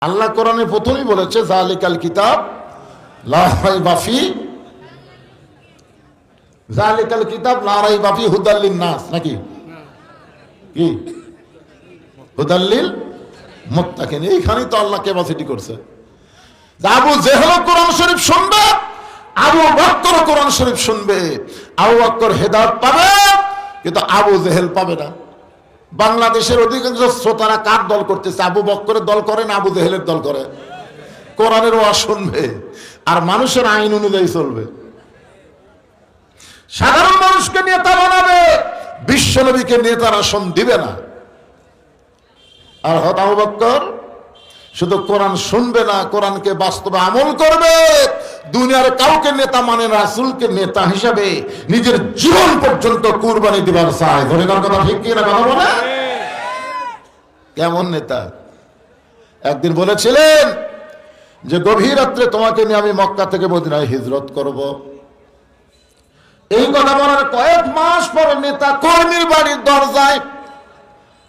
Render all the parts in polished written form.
আল্লাহ কোরআনে প্রথমেই বলেছে যালিকাল কিতাব লা রাইবা ফিহি, যালিকাল কিতাব লা রাইবা ফিহি হুদাল লিন-নাস, নাকি কি হুদাল লিল মুত্তাকিন। এইখানেই তো আল্লাহ ক্যাপাসিটি করছে। আবু জেহেল কোরআন শরীফ শুনবে, আবু বকর কোরআন শরীফ শুনবে। আবু বকর হেদায়েত পাবে, কিন্তু আবু জেহেল পাবে না। বাংলাদেশের অধিকাংশ শ্রোতারা কার দল করতেছে? আবু বকরের দল করে না আবু জেহেলের দল করে? কোরআনের ওয়াজ শুনবে আর মানুষের আইন অনুযায়ী চলবে। সাধারণ মানুষকে নেতা বানাবে, বিশ্বনবীকে নেতার আসন দিবে না। আর আবু বকর শুধু কোরআন শুনবে না, কোরআনকে বাস্তবে আমল করবে। দুনিয়ার কাউকে নেতা মানে না, রাসূলকে নেতা হিসাবে নিজের জীবন পর্যন্ত কুরবানি দিবার চায়। ধরে নেওয়ার কথা ঠিক কি না? কথা বলে কেমন নেতা? একদিন বলেছিলেন যে গভীর রাত্রে তোমাকে নিয়ে আমি মক্কা থেকে মদিনায় হিজরত করব। এই কথা বলার কয়েক মাস পরে নেতা কর্মীর বাড়ির দরজায়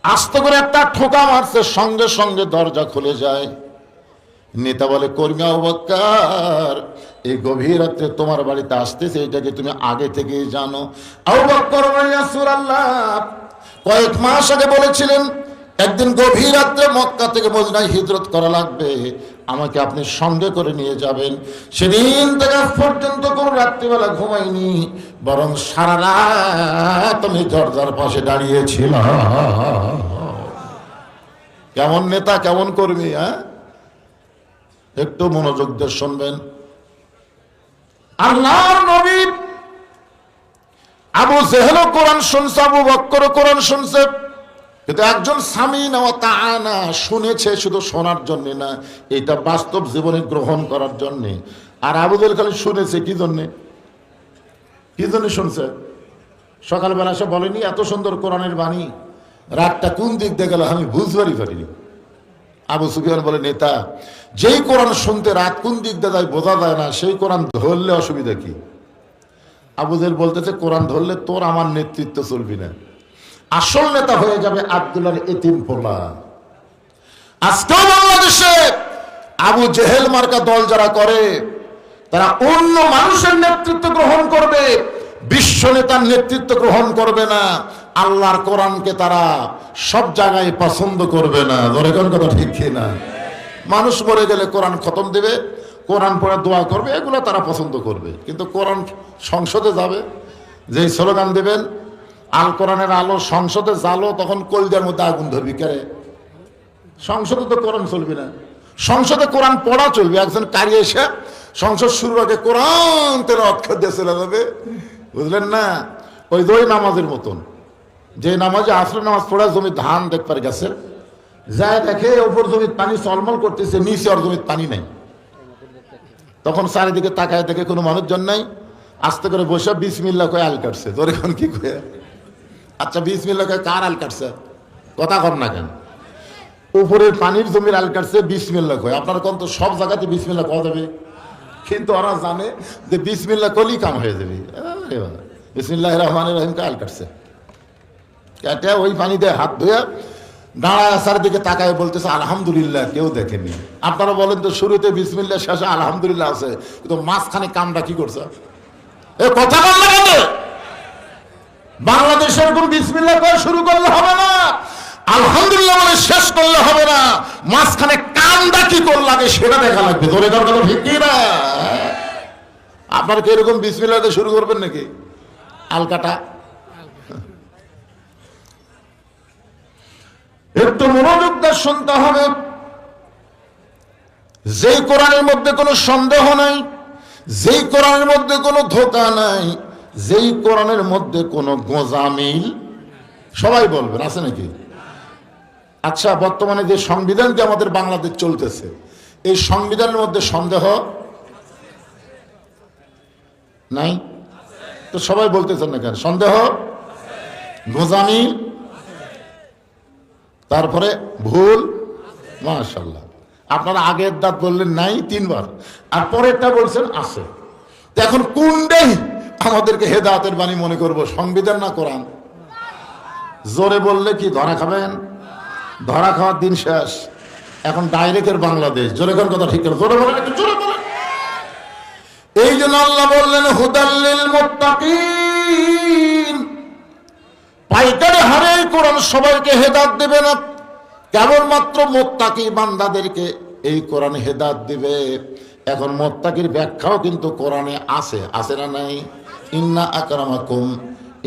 আস্তে করে একটা ঠোকা মারছে, সঙ্গে সঙ্গে দরজা খুলে যায়। নেতা বলে, কর্মী আবু বকর, এই গভীর রাত্রে তোমার বাড়িতে আসতেছে, এটাকে তুমি আগে থেকেই জানো? আবু বকর বলে, ইয়া রাসূলুল্লাহ, কয়েক মাস আগে বলেছিলেন একদিন গভীর রাত্রে মক্কা থেকে মদিনায় হিজরত করা লাগবে, আমাকে আপনি সঙ্গে করে নিয়ে যাবেন। সেদিন থেকে আজ পর্যন্ত কোন রাত্রিবেলা ঘুমাইনি, বরং সারা রাত আমি দরজার পাশে দাঁড়িয়েছিলাম। কেমন নেতা, কেমন কর্মী! হ্যাঁ, একটু মনোযোগ দিয়ে শুনবেন। আল্লাহর নবী আবু জেহেল কোরআন শুনছে, আবু বকর কোরআন শুনছে, কিন্তু একজন সামিনা ওয়া তাআনা শুনেছে শুধু শোনার জন্য না, এটা বাস্তব জীবনে গ্রহণ করার জন্য। আর আবু জেহেল খালি শুনেছে কি জন্য? কি জন্য শুনছে? সকালবেলা সে বলেনি এত সুন্দর কোরআনের বাণী, রাতটা কোন দিক দিয়ে গেল আমি বুঝবারই পারিনি। আবু সুফিয়ান বলে, নেতা, যেই কোরআন শুনতে রাত কোন দিক দিয়ে যায় বোঝা যায় না, সেই কোরআন ধরলে অসুবিধা কি? আবু জেহেল বলতেছে, কোরআন ধরলে তোর আমার নেতৃত্ব চলবি না, আসল নেতা হয়ে যাবে আব্দুল্লাহর এতিম পোলা। আজকেও বাংলাদেশে আবু জেহেল মার্কা দল যারা করে, তারা অন্য মানুষের নেতৃত্ব গ্রহণ করবে, বিশ্ব নেতার নেতৃত্ব গ্রহণ করবে না। আল্লাহর কোরআনকে তারা সব জায়গায় পছন্দ করবে না। ধরে কোন কথা ঠিক না? মানুষ মরে গেলে কোরআন খতম দেবে, কোরআন পড়ে দোয়া করবে, এগুলো তারা পছন্দ করবে। কিন্তু কোরআন সংসদে যাবে, যেই স্লোগান দেবেন আল কোরআনের আলো সংসদে জ্বালো, তখন কলজার মধ্যে আগুন ধরবি। কে? সংসদে তো কোরআন চলবে না, সংসদে কোরআন পড়া চলবে। একজন কারি এসে সংসদ শুরুর আগে কোরআন তেলাওয়াত করে চলে যাবে, বুঝলেন না? ওই দুই নামাজের মতন, যে নামাজে আসরের নামাজ পড়ে জমি ধান দেখবার গেছে, যায় দেখে ওপর জমির পানি চলমল করতেছে, নিচে আর জমির পানি নাই। তখন চারিদিকে তাকায় দেখে কোনো মানুষজন নাই, আস্তে করে বসে বিসমিল্লাহ কয়ে আল কাটছে। তোর এখন কি কয়ে? আচ্ছা, বিসমিল্লাহ কয়ে কার আল কাটছে? কথা কর না কেন? উপরের পানির জমির আল কাটছে, বিসমিল্লাহ কয়ে। আপনার কোন তো সব জায়গাতে বিসমিল্লাহ কওয়া যাবে, কিন্তু ওরা জানে যে বিসমিল্লাহ কলি কাম হয়ে যাবে। বিসমিল্লাহির রহমানির রহিম কে আল কাটছে, কেটে ওই পানি দিয়ে হাত ধুয়ে দাঁড়ায় আসার দিকে তাকায় বলতেছে আলহামদুলিল্লাহ। কেউ দেখেনি। আপনারা বলেন তো, শুরুতে বিসমিল্লাহ, শেষে আলহামদুলিল্লাহ আছে, কিন্তু মাঝখানে কামটা কি করছে? এ কথা বল না কেন? বাংলাদেশের কোন বিসমিল্লাহ করে শুরু করলে হবে না, আলহামদুলিল্লাহ বলে শেষ করলে হবে না, মাঝখানে কামটা কি করলে আগে সেটা দেখা লাগবে। ধরে কথা ঠিক কি না? আপনারা কি এরকম বিসমিল্লাহ দিয়ে শুরু করবেন নাকি? আলকাটা একটু মনোযোগ দিয়ে শুনতে হবে। যেই কোরআনের মধ্যে কোনো সন্দেহ নাই, যেই কোরআনের মধ্যে কোনো ধোঁকা নাই, যেই কোরআনের মধ্যে কোনো গোঁজামিল, সবাই বলবেন আছে নাকি? আচ্ছা, বর্তমানে যে সংবিধানটি আমাদের বাংলাদেশ চলতেছে, এই সংবিধানের মধ্যে সন্দেহ নাই? তো সবাই বলতেছেন না কেন? সন্দেহ, গোঁজামিল, তারপরে ভুল। মাশাআল্লাহ, আপনারা আগের দাঁত বললেন নাই 3 বার, আর পরেরটা বলছেন আছে। এখন কোনটাই আমাদেরকে হেদায়েতের বাণী মনে করব, সংবিধান না কোরআন? জোরে বললে কি ধরা খাবেন? ধরা খাওয়ার দিন শেষ। এখন ডাইরেক্টের বাংলাদেশ। জোরে কোন কথা ঠিক করে জোরে বলেন, একটু জোরে বলেন। এই জন্য আল্লাহ বললেন হুদাল্লিল মুত্তাকিন, পাইকারি হারে কোরআন সবাইকে হেদায়েত দেবে না, কেবলমাত্র মুত্তাকি বান্দাদেরকে এই কোরআন হেদায়েত দিবে। এখন মুত্তাকির ব্যাখ্যাও কিন্তু কোরআনে আছে, আছে না নাই? ইন্না আকরামাকুম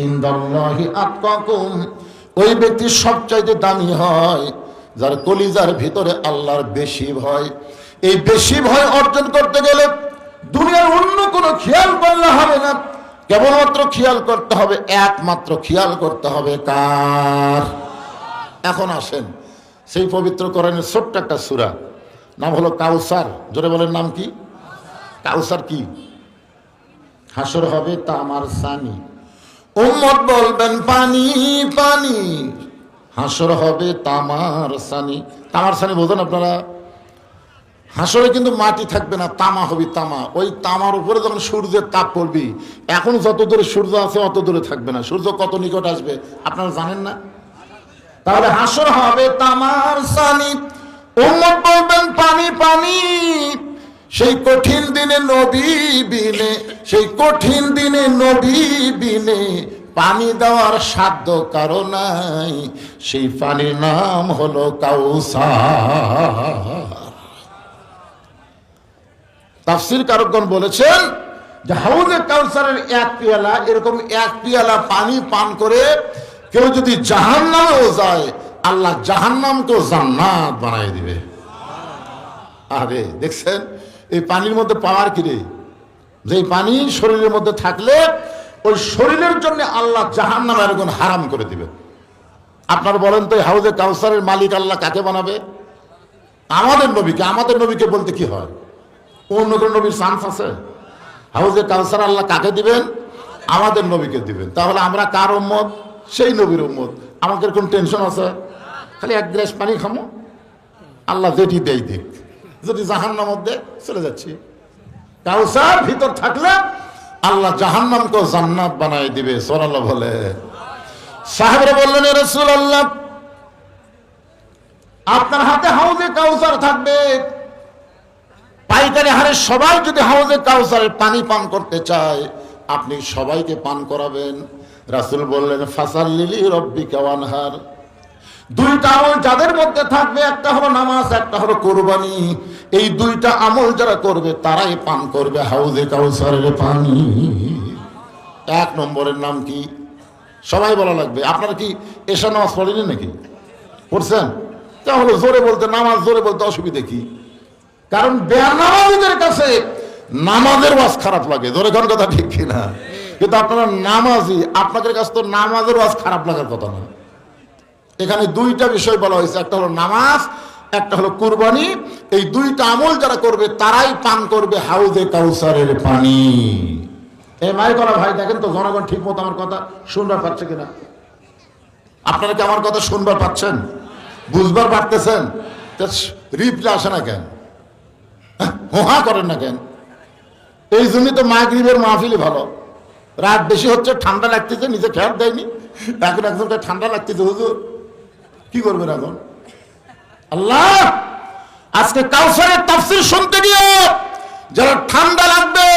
ইনদাল্লাহি আতকাকুম, ওই ব্যক্তি সবচাইতে দামি হয় যার কলিজার ভিতরে আল্লাহর বেশি ভয়। এই বেশি ভয় অর্জন করতে গেলে দুনিয়ার অন্য কোনো খেয়াল করলে হবে না, কেবলমাত্র খেয়াল করতে হবে, একমাত্র খেয়াল করতে হবে কার? এখন আসেন সেই পবিত্র কোরআনের ছোট্ট একটা সূরা, নাম হলো কাউসার। জোরে বলেন, নাম কি? কাউসার কি? হাসর হবে তামার সানি, উম্মত বলবেন পানি পানি, হাসর হবে তামার সানি। তামার সানি বোঝেন আপনারা? হাসরে কিন্তু মাটি থাকবে না, তামা হবে, তামা। ওই তামার উপরে যখন সূর্যের তাপ পড়বি, এখন যত দূরে সূর্য আছে অত দূরে থাকবে না, সূর্য কত নিকট আসবে আপনারা জানেন না? তাহলে হাসর হবে তামার সানি, উম্মত বলবেন পানি পানি। সেই কঠিন দিনে নবী বিনে, সেই কঠিন দিনে নবী বিনে পানি দেওয়ার সাধ্য কারো নাই, সেই পানির নাম হলো কাউসার। তাফসীর কারকগণ বলেছেন যে হাউজে কাউসারের এক পেয়ালা, এরকম এক পেয়ালা পানি পান করে কেউ যদি জাহান্নামেও যায়, আল্লাহ জাহান্নামকেও জান্নাত বানাই দিবে। আরে দেখছেন এই পানির মধ্যে পাওয়ার কি রে? যে পানি শরীরের মধ্যে থাকলে ওই শরীরের জন্য আল্লাহ জাহান্নাম এরকম হারাম করে দিবে। আপনারা বলেন তো হাউজে কাউসারের মালিক আল্লাহ কাকে বানাবে? আমাদের নবীকে। আমাদের নবীকে বলতে কি হয়? অন্য কোন নবীর চান্স আছে? হাউজে কাউসার আল্লাহ কাকে দিবেন? আমাদের নবীকে দিবেন। তাহলে আমরা কার উম্মত? সেই নবীর উম্মত। আমাদের কোন টেনশন আছে? খালি এক গ্লাস পানি খামো, আল্লাহ যেটি দেই দিক। যদি জাহান্নাম মধ্যে চলে যাচ্ছি, কাউসার ভিতর থাকলে আল্লাহ জাহান্নামকে জান্নাত বানাই দিবে। সুবহানাল্লাহ বলে। সাহাবীরা বললেন, ইয়া রাসূলুল্লাহ, আপনার হাতে হাউজে কাউসার থাকবে, পাইকারি হারে সবাই যদি হাউজে কাউসারের পানি পান করতে চায়, আপনি সবাইকে পান করাবেন। রাসূল বললেন, ফাসাল্লি রাব্বিকা ওয়ানহার। দুইটা আমল যাদের মধ্যে থাকবে, একটা হলো নামাজ, একটা হলো কুরবানি। এই দুইটা আমল যারা করবে তারাই পান করবে হাউজে কাউসারের পানি। এক নম্বরের নাম কি? সবাই বলা লাগবে। আপনারা কি এশা নামাজ পড়েনি নাকি? পড়ছেন? তাহলে জোরে বলতে, নামাজ জোরে বলতে অসুবিধা কি? কারণ বেনামাজীদের কাছে নামাজের ওয়াজ খারাপ লাগে। জোরে কোন কথা ঠিক কিনা? কিন্তু আপনারা নামাজি, আপনাদের কাছে তো নামাজের ওয়াজ খারাপ লাগার কথা না। এখানে দুইটা বিষয় বলা হয়েছে, একটা হলো নামাজ, একটা হলো কুরবানি। এই দুইটা আমল যারা করবে তারাই পান করবে হাউজে কাউসারের পানি। এই মাইকলা ভাই দেখেন তো জনগণ ঠিক মতো আমার কথা শুনবার পাচ্ছে কিনা? আপনারা কি আমার কথা শুনবার পাচ্ছেন? বুঝবার পারতেছেন? রিপ্লাই আসে না কেন? হোহা করেন না কেন? এই জন্যই তো মাগরিবের মাহফিলই ভালো। রাত বেশি হচ্ছে, ঠান্ডা লাগতেছে, নিজে খেয়াল দেয়নি, এখন একজনকে ঠান্ডা লাগতেছে। হুজুর কি করবেন এখন? আল্লাহ আজকে কাউসারের তাফসীর শুনতে গিয়ে যারা ঠান্ডা লাগবে